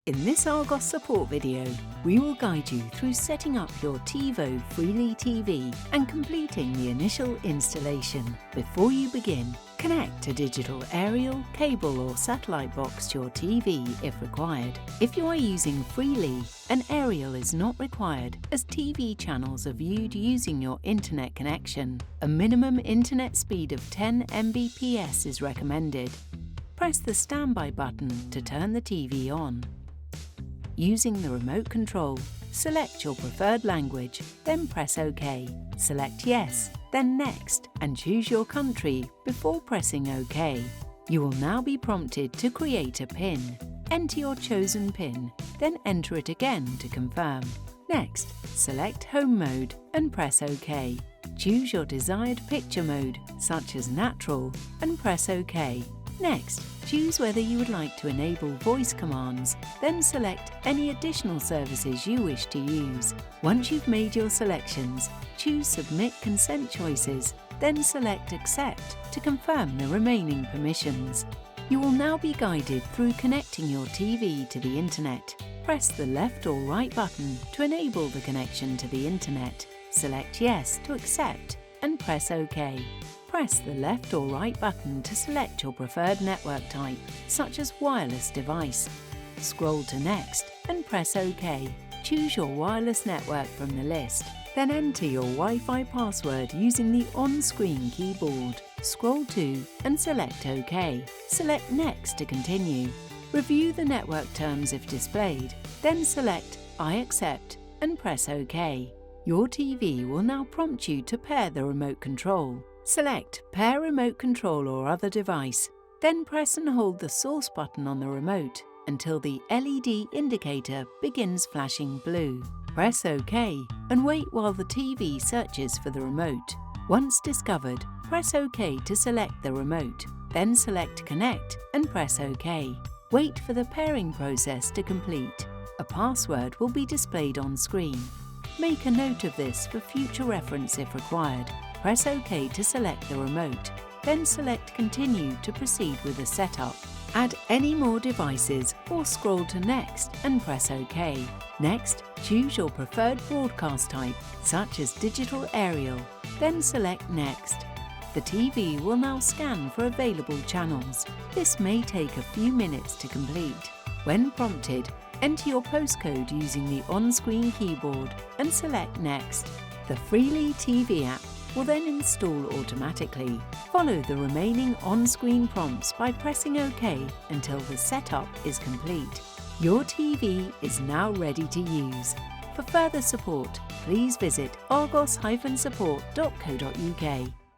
In this Argos Support video, we will guide you through setting up your TiVo TV and completing the initial installation. Before you begin, connect a digital aerial, cable or satellite box to your TV if required. If you are using Freely, an aerial is not required as TV channels are viewed using your internet connection. A minimum internet speed of 10 Mbps is recommended. Press the standby button to turn the TV on. Using the remote control, select your preferred language, then press OK. Select Yes, then Next, and choose your country before pressing OK. You will now be prompted to create a PIN. Enter your chosen PIN, then enter it again to confirm. Next, select Home Mode and press OK. Choose your desired picture mode, such as Natural, and press OK. Next, choose whether you would like to enable voice commands, then select any additional services you wish to use. Once you've made your selections, choose Submit Consent Choices, then select Accept to confirm the remaining permissions. You will now be guided through connecting your TV to the internet. Press the left or right button to enable the connection to the internet. Select Yes to accept and press OK. Press the left or right button to select your preferred network type, such as wireless device. Scroll to Next and press OK. Choose your wireless network from the list, then enter your Wi-Fi password using the on-screen keyboard. Scroll to and select OK. Select Next to continue. Review the network terms if displayed, then select I accept and press OK. Your TV will now prompt you to pair the remote control. Select Pair Remote Control or other device, then press and hold the source button on the remote until the LED indicator begins flashing blue. Press OK and wait while the TV searches for the remote. Once discovered, press OK to select the remote, then select Connect and press OK. Wait for the pairing process to complete. A password will be displayed on screen. Make a note of this for future reference if required. Press OK to select the remote, then select Continue to proceed with the setup. Add any more devices or scroll to Next and press OK. Next, choose your preferred broadcast type, such as digital aerial, then select Next. The TV will now scan for available channels. This may take a few minutes to complete. When prompted, enter your postcode using the on-screen keyboard and select Next. The Freely TV app will then install automatically. Follow the remaining on-screen prompts by pressing OK until the setup is complete. Your TV is now ready to use. For further support, please visit argos-support.co.uk.